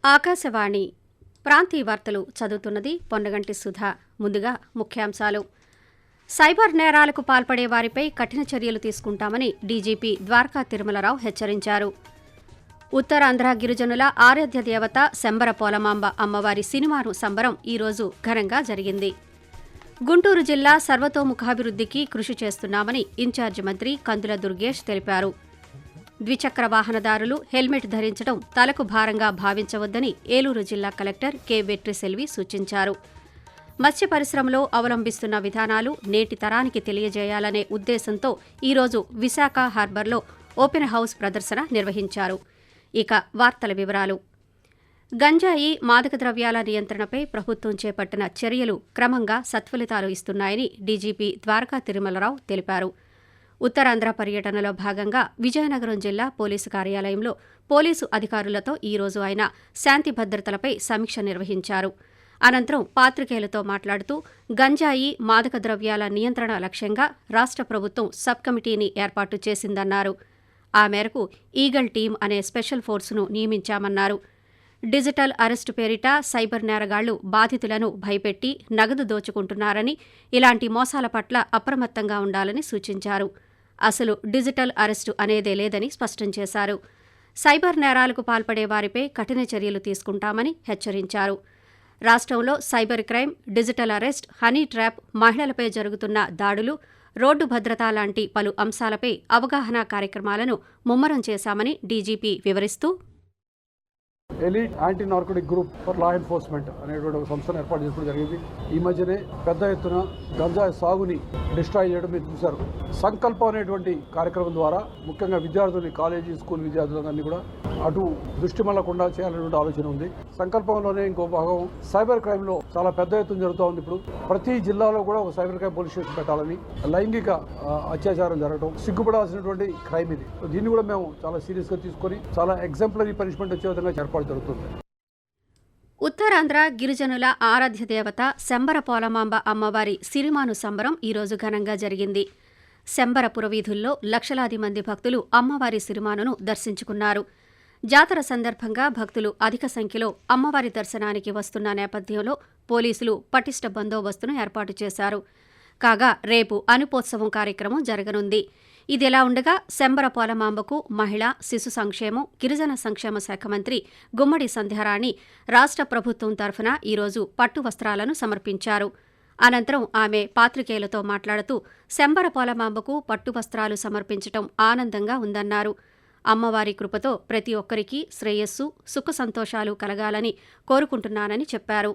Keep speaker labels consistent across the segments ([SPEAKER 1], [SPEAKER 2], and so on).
[SPEAKER 1] ఆకాశవాణి ప్రాంతీయ వార్తలు చదువుతున్నది పొన్నగంటి సుధా. ముందుగా ముఖ్యాంశాలు. సైబర్ నేరాలకు పాల్పడే వారిపై కఠిన చర్యలు తీసుకుంటామని డీజీపీ ద్వారకా తిరుమలరావు హెచ్చరించారు. ఉత్తరాంధ్ర గిరిజనుల ఆరాధ్య దేవత శంబర పోలమాంబ అమ్మవారి సినిమాను సంబరం ఈరోజు ఘనంగా జరిగింది. గుంటూరు జిల్లా సర్వతోముఖాభివృద్ధికి కృషి చేస్తున్నామని ఇన్ఛార్జి మంత్రి కందుల దుర్గేష్ తెలిపారు. ద్విచక్ర వాహనదారులు హెల్మెట్ ధరించడం తలకు భారంగా భావించవద్దని ఏలూరు జిల్లా కలెక్టర్ కె వెట్రిసెల్వి సూచించారు. మత్స్య పరిశ్రమలో అవలంబిస్తున్న విధానాలు నేటి తరానికి తెలియజేయాలనే ఉద్దేశంతో ఈరోజు విశాఖ హార్బర్లో ఓపెన్ హౌస్ ప్రదర్శన నిర్వహించారు. ఇక వార్తల వివరాలు. గంజాయి మాదక ద్రవ్యాల నియంత్రణపై ప్రభుత్వం చేపట్టిన చర్యలు క్రమంగా సత్ఫలితాలు ఇస్తున్నాయని డీజీపీ ద్వారకా తిరుమలరావు తెలిపారు. ఉత్తరాంధ్ర పర్యటనలో భాగంగా విజయనగరం జిల్లా పోలీసు కార్యాలయంలో పోలీసు అధికారులతో ఈరోజు ఆయన శాంతి భద్రతలపై సమీక్ష నిర్వహించారు. అనంతరం పాత్రికేయులతో మాట్లాడుతూ గంజాయి మాదక ద్రవ్యాల నియంత్రణ లక్ష్యంగా రాష్ట్ర ప్రభుత్వం సబ్ కమిటీని ఏర్పాటు చేసిందన్నారు. ఆ మేరకు ఈగల్ టీం అనే స్పెషల్ ఫోర్సును నియమించామన్నారు. డిజిటల్ అరెస్టు పేరిట సైబర్ నేరగాళ్లు బాధితులను భయపెట్టి నగదు దోచుకుంటున్నారని, ఇలాంటి మోసాల పట్ల అప్రమత్తంగా ఉండాలని సూచించారు. అసలు డిజిటల్ అరెస్టు అనేదే లేదని స్పష్టం చేశారు. సైబర్ నేరాలకు పాల్పడే వారిపై కఠిన చర్యలు తీసుకుంటామని హెచ్చరించారు. రాష్ట్రంలో cyber crime, digital arrest, honey trap, మహిళలపై జరుగుతున్న దాడులు, రోడ్డు భద్రత లాంటి పలు అంశాలపై అవగాహన కార్యక్రమాలను ముమ్మరం చేశామని డీజీపీ వివరిస్తూ,
[SPEAKER 2] elite anti narcotic group for law enforcement అనేటువంటి ఒక సంస్థను ఏర్పాటు చేసుకోవడం జరిగింది. ఈ మధ్యనే పెద్ద ఎత్తున గంజాయి సాగుని డిస్ట్రాయ్ చేయడం మీరు చూశారు. సంకల్పం అనేటువంటి కార్యక్రమం ద్వారా ముఖ్యంగా విద్యార్థులని, కాలేజీ స్కూల్ విద్యార్థులందరినీ కూడా అటు దృష్టి మళ్ళకుండా చేయాలనేటువంటి ఆలోచన ఉంది. సంకల్పంలోనే ఇంకో భాగం సైబర్ క్రైమ్ లో చాలా పెద్ద ఎత్తున జరుగుతూ ఉంది. ఇప్పుడు ప్రతి జిల్లాలో కూడా ఒక సైబర్ క్రైమ్ పోలీస్ స్టేషన్ పెట్టాలని, లైంగిక అత్యాచారం జరగడం సిగ్గుపడాల్సినటువంటి క్రైమ్ ఇది. దీన్ని కూడా మేము చాలా సీరియస్ గా తీసుకొని చాలా ఎగ్జాంపులరీ పనిష్మెంట్ వచ్చే విధంగా ఏర్పాటు జరుగుతుంది.
[SPEAKER 1] ఉత్తరాంధ్ర గిరిజనుల ఆరాధ్య దేవత శంబర పోలమాంబ అమ్మవారి సిరిమాను సంబరం ఈరోజు ఘనంగా జరిగింది. శంబర పురవీధుల్లో లక్షలాది మంది భక్తులు అమ్మవారి సిరిమానును దర్శించుకున్నారు. జాతర సందర్భంగా భక్తులు అధిక సంఖ్యలో అమ్మవారి దర్శనానికి వస్తున్న నేపథ్యంలో పోలీసులు పటిష్ట బందోబస్తును ఏర్పాటు చేశారు. కాగా రేపు అనుపోత్సవం కార్యక్రమం జరగనుంది. ఇదిలా ఉండగా శంబర పోలమాంబకు మహిళా, శిశు సంక్షేమం, గిరిజన సంక్షేమ శాఖ మంత్రి గుమ్మడి సంధ్యారాణి రాష్ట్ర ప్రభుత్వం తరఫున ఈరోజు పట్టు వస్త్రాలను సమర్పించారు. అనంతరం ఆమె పాత్రికేయులతో మాట్లాడుతూ శంబర పోలమాంబకు పట్టు వస్త్రాలు సమర్పించడం ఆనందంగా ఉందన్నారు. అమ్మవారి కృపతో ప్రతి ఒక్కరికి శ్రేయస్సు, సుఖ సంతోషాలు కలగాలని కోరుకుంటున్నానని చెప్పారు.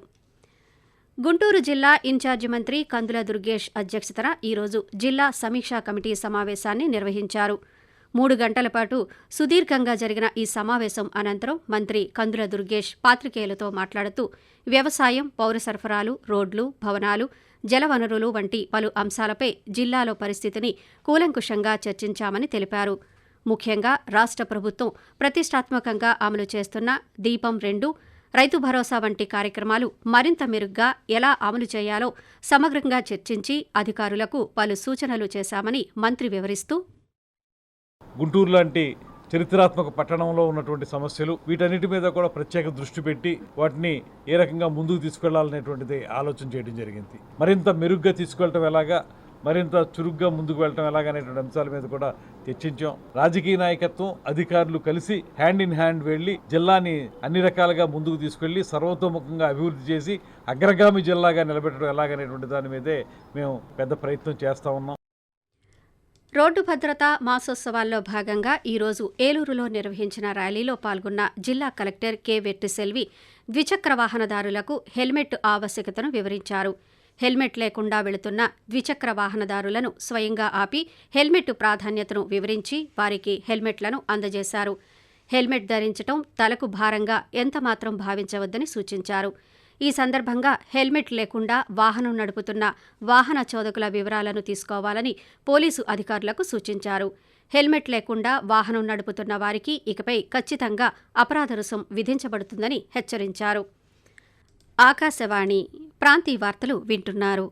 [SPEAKER 1] గుంటూరు జిల్లా ఇన్ఛార్జి మంత్రి కందుల దుర్గేష్ అధ్యక్షతన ఈరోజు జిల్లా సమీక్షా కమిటీ సమావేశాన్ని నిర్వహించారు. 3 గంటల పాటు సుదీర్ఘంగా జరిగిన ఈ సమావేశం అనంతరం మంత్రి కందుల దుర్గేష్ పాత్రికేయులతో మాట్లాడుతూ వ్యవసాయం, పౌర సరఫరాలు, రోడ్లు, భవనాలు, జలవనరులు వంటి పలు అంశాలపై జిల్లాలో పరిస్థితిని కూలంకుషంగా చర్చించామని తెలిపారు. ముఖ్యంగా రాష్ట్ర ప్రభుత్వం ప్రతిష్టాత్మకంగా అమలు చేస్తున్న దీపం 2, రైతు భరోసా వంటి కార్యక్రమాలు మరింత మెరుగ్గా ఎలా అమలు చేయాలో సమగ్రంగా చర్చించి అధికారులకు పలు సూచనలు చేశామని మంత్రి వివరిస్తూ,
[SPEAKER 3] గుంటూరు లాంటి చరిత్రాత్మక పట్టణంలో ఉన్నటువంటి సమస్యలు, వీటన్నిటి మీద కూడా ప్రత్యేక దృష్టి పెట్టి వాటిని ఏ రకంగా ముందుకు తీసుకెళ్లాలనేటువంటిది ఆలోచన చేయడం జరిగింది. మరింత మెరుగ్గా తీసుకెళ్లటం ఎలాగా, మరింత చురుగ్గా ముందుకు వెళ్ళటం ఎలాగనేటువంటి అంశాల మీద కూడా చర్చించాం. రాజకీయ నాయకత్వం, అధికారులు కలిసి హ్యాండ్ ఇన్ హ్యాండ్ వెళ్లి జిల్లాని అన్ని రకాలుగా ముందుకు తీసుకెళ్లి సర్వతోముఖంగా అభివృద్ధి చేసి అగ్రగామి జిల్లాగా నిలబెట్టడం ఎలాగనేటువంటి దాని మీదే మేము పెద్ద ప్రయత్నం చేస్తా ఉన్నాం.
[SPEAKER 1] రోడ్డు భద్రత మాసోత్సవాల్లో భాగంగా ఈరోజు ఏలూరులో నిర్వహించిన ర్యాలీలో పాల్గొన్న జిల్లా కలెక్టర్ కె వెట్రిసెల్వి ద్విచక్ర వాహనదారులకు హెల్మెట్ ఆవశ్యకతను వివరించారు. హెల్మెట్ లేకుండా వెళుతున్న ద్విచక్ర వాహనదారులను స్వయంగా ఆపి హెల్మెట్ ప్రాధాన్యతను వివరించి వారికి హెల్మెట్లను అందజేశారు. హెల్మెట్ ధరించడం తలకు భారంగా ఎంతమాత్రం భావించవద్దని సూచించారు. ఈ సందర్భంగా హెల్మెట్ లేకుండా వాహనం నడుపుతున్న వాహన చోదకుల వివరాలను తీసుకోవాలని పోలీసు అధికారులకు సూచించారు. హెల్మెట్ లేకుండా వాహనం నడుపుతున్న వారికి ఇకపై ఖచ్చితంగా అపరాధ రుసుం విధించబడుతుందని హెచ్చరించారు. ఆకాశవాణి ప్రాంతీయ వార్తలు వింటున్నారు.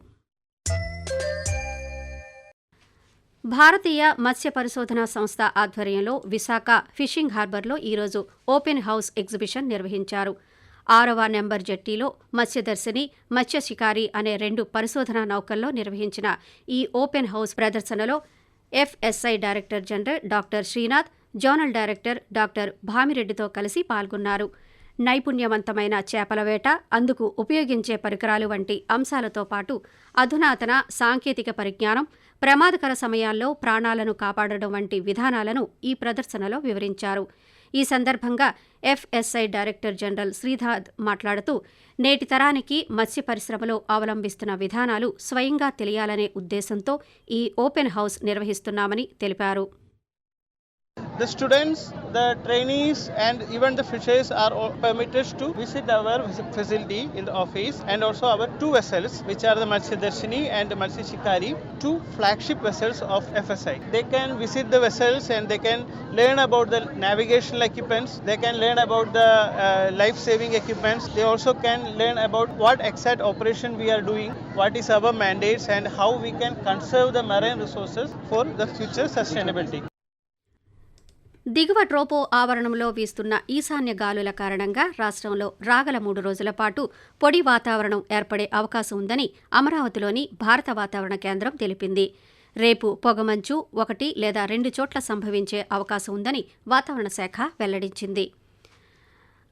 [SPEAKER 1] భారతీయ మత్స్య పరిశోధనా సంస్థ ఆధ్వర్యంలో విశాఖ ఫిషింగ్ హార్బర్లో ఈరోజు ఓపెన్ హౌస్ ఎగ్జిబిషన్ నిర్వహించారు. 6వ నెంబర్ జెట్టీలో మత్స్యదర్శిని, మత్స్య శికారి అనే 2 పరిశోధనా నౌకల్లో నిర్వహించిన ఈ ఓపెన్ హౌస్ ప్రదర్శనలో FSI director general doctor Srinath, zonal director doctor భామిరెడ్డితో కలిసి పాల్గొన్నారు. నైపుణ్యవంతమైన చేపల వేట, అందుకు ఉపయోగించే పరికరాలు వంటి అంశాలతో పాటు అధునాతన సాంకేతిక పరిజ్ఞానం, ప్రమాదకర సమయాల్లో ప్రాణాలను కాపాడడం వంటి విధానాలను ఈ ప్రదర్శనలో వివరించారు. ఈ సందర్భంగా ఎఫ్ఎస్ఐ డైరెక్టర్ జనరల్ శ్రీనాథ్ మాట్లాడుతూ, నేటి తరానికి మత్స్య పరిశ్రమలో అవలంబిస్తున్న విధానాలు స్వయంగా తెలియాలనే ఉద్దేశంతో ఈ ఓపెన్ హౌస్ నిర్వహిస్తున్నామని తెలిపారు.
[SPEAKER 4] The students, the trainees and even the fishers are all permitted to visit our facility in the office, and also our 2 vessels which are the Matsyadarshini and the Matsya Shikari, 2 flagship vessels of FSI. They can visit the vessels and they can learn about the navigational equipments, they can learn about the life-saving equipments, they also can learn about what exact operation we are doing, what is our mandates and how we can conserve the marine resources for the future sustainability.
[SPEAKER 1] దిగువ ట్రోపో ఆవరణంలో వీస్తున్న ఈశాన్య గాలుల కారణంగా రాష్ట్రంలో రాగల 3 రోజుల పాటు పొడి వాతావరణం ఏర్పడే అవకాశం ఉందని అమరావతిలోని భారత వాతావరణ కేంద్రం తెలిపింది. రేపు పొగమంచు 1 లేదా 2 చోట్ల సంభవించే అవకాశం ఉందని వాతావరణ శాఖ వెల్లడించింది.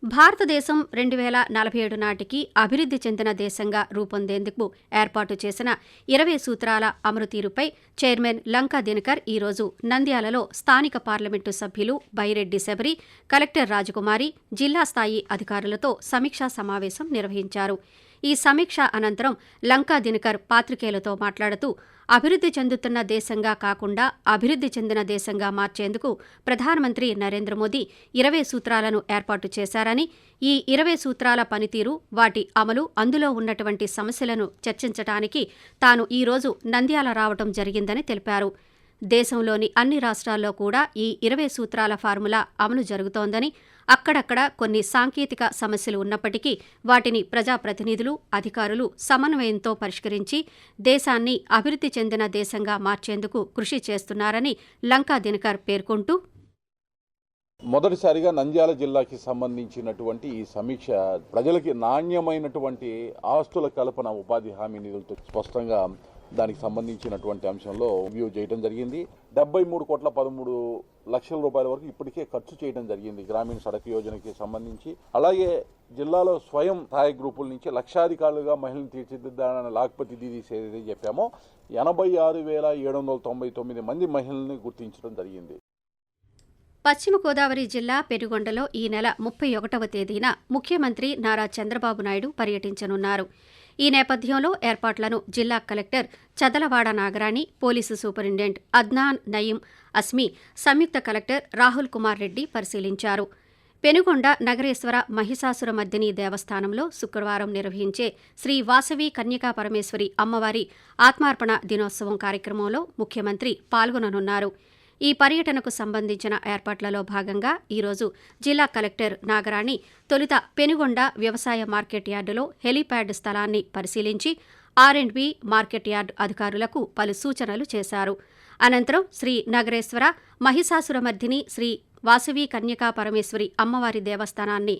[SPEAKER 1] భారతదేశం 2047 నాటికి అభివృద్ధి చెందిన దేశంగా రూపొందేందుకు ఏర్పాటు చేసిన 20 సూత్రాల అమలు తీరుపై చైర్మన్ లంకా దినకర్ ఈరోజు నంద్యాలలో స్థానిక పార్లమెంటు సభ్యులు బైరెడ్డి శబరి, కలెక్టర్ రాజకుమారి, జిల్లా స్థాయి అధికారులతో సమీక్షా సమావేశం నిర్వహించారు. ఈ సమీక్ష అనంతరం లంకా దినకర్ పాత్రికేయులతో మాట్లాడుతూ, అభివృద్ధి చెందుతున్న దేశంగా కాకుండా అభివృద్ధి చెందిన దేశంగా మార్చేందుకు ప్రధానమంత్రి నరేంద్ర మోదీ 20 సూత్రాలను ఏర్పాటు చేశారని, ఈ 20 సూత్రాల పనితీరు, వాటి అమలు, అందులో ఉన్నటువంటి సమస్యలను చర్చించడానికి తాను ఈరోజు నంద్యాల రావడం జరిగిందని తెలిపారు. దేశంలోని అన్ని రాష్ట్రాల్లో కూడా ఈ 20 సూత్రాల ఫార్ములా అమలు జరుగుతోందని, అక్కడక్కడ కొన్ని సాంకేతిక సమస్యలు ఉన్నప్పటికీ వాటిని ప్రజాప్రతినిధులు, అధికారులు సమన్వయంతో పరిష్కరించి దేశాన్ని అభివృద్ధి చెందిన దేశంగా మార్చేందుకు కృషి చేస్తున్నారని లంకా దినకర్ పేర్కొంటూ,
[SPEAKER 5] మొదటిసారిగా నంద్యాల జిల్లాకి సంబంధించినటువంటి ఈ సమీక్ష ప్రజలకి నాణ్యమైనటువంటి ఆస్తుల కల్పన ఉపాధి హామీ నిధులతో స్పష్టంగా దానికి సంబంధించినటువంటి అంశంలో రివ్యూ చేయడం జరిగింది. 73,13,00,000 రూపాయల వరకు ఇప్పటికే ఖర్చు చేయడం జరిగింది గ్రామీణ సడక్ యోజనకి సంబంధించి. అలాగే జిల్లాలో స్వయం సహాయ గ్రూపుల నుంచి లక్షాధికారులుగా మహిళలను తీర్చిదిద్దాలని లాక్పతి దీదీస్ ఏదైతే చెప్పామో 86,799 మంది మహిళల్ని గుర్తించడం జరిగింది.
[SPEAKER 1] పశ్చిమ గోదావరి జిల్లా పెనుగొండలో ఈ నెల 31వ తేదీన ముఖ్యమంత్రి నారా చంద్రబాబు నాయుడు పర్యటించనున్నారు. ఈ నేపథ్యంలో ఏర్పాట్లను జిల్లా collector Chadalavada Nagarani, police superintendent Adnan Nayeem Asmi, సంయుక్త కలెక్టర్ రాహుల్ కుమార్ రెడ్డి పరిశీలించారు. పెనుగొండ నగరేశ్వర మహిషాసురమర్దిని దేవస్థానంలో శుక్రవారం నిర్వహించే శ్రీ వాసవి కన్యకా పరమేశ్వరి అమ్మవారి ఆత్మార్పణ దినోత్సవం కార్యక్రమంలో ముఖ్యమంత్రి పాల్గొననున్నారు. ఈ పర్యటనకు సంబంధించిన ఏర్పాట్లలో భాగంగా ఈరోజు జిల్లా కలెక్టర్ నాగరాణి తొలుత పెనుగొండ వ్యవసాయ మార్కెట్ యార్డులో హెలీప్యాడ్ స్థలాన్ని పరిశీలించి R&B మార్కెట్ యార్డ్ అధికారులకు పలు సూచనలు చేశారు. అనంతరం శ్రీ నగరేశ్వర మహిషాసురమర్దిని శ్రీ వాసవి కన్యకా పరమేశ్వరి అమ్మవారి దేవస్థానాన్ని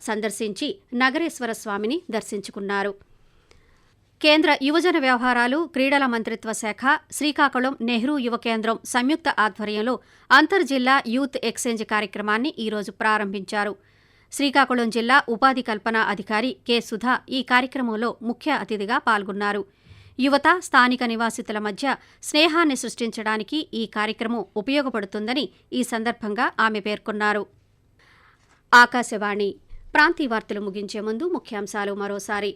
[SPEAKER 1] సందర్శించి నగరేశ్వర స్వామిని దర్శించుకున్నారు. కేంద్ర యువజన వ్యవహారాలు, క్రీడల మంత్రిత్వ శాఖ, శ్రీకాకుళం నెహ్రూ యువ కేంద్రం సంయుక్త ఆధ్వర్యంలో అంతర్జిల్లా యూత్ ఎక్స్చేంజ్ కార్యక్రమాన్ని ఈరోజు ప్రారంభించారు. శ్రీకాకుళం జిల్లా ఉపాధి కల్పన అధికారి కె సుధా ఈ కార్యక్రమంలో ముఖ్య అతిథిగా పాల్గొన్నారు. యువత, స్థానిక నివాసితుల మధ్య స్నేహాన్ని సృష్టించడానికి ఈ కార్యక్రమం ఉపయోగపడుతుందని ఈ సందర్భంగా ఆమె పేర్కొన్నారు. ఆకాశవాణి ప్రాంతీయ వార్తలు ముగించే ముందు ముఖ్యాంశాలు మరోసారి.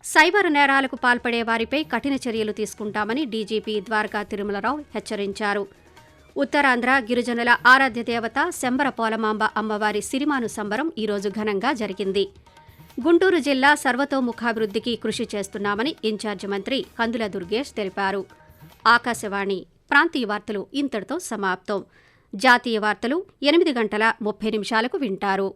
[SPEAKER 1] సైబర్ నేరాలకు పాల్పడే వారిపై కఠిన చర్యలు తీసుకుంటామని డీజీపీ ద్వారకా తిరుమలరావు హెచ్చరించారు. ఉత్తరాంధ్ర గిరిజనుల ఆరాధ్య దేవత శంబర పోలమాంబ అమ్మవారి సిరిమాను సంబరం ఈరోజు ఘనంగా జరిగింది. గుంటూరు జిల్లా సర్వతోముఖాభివృద్ధికి కృషి చేస్తున్నామని ఇన్ఛార్జి మంత్రి కందుల దుర్గేష్ తెలిపారు. ఆకాశవాణి ప్రాంతీయ వార్తలు ఇంతటితో సమాప్తం. జాతీయ వార్తలు 8:30 వింటారు.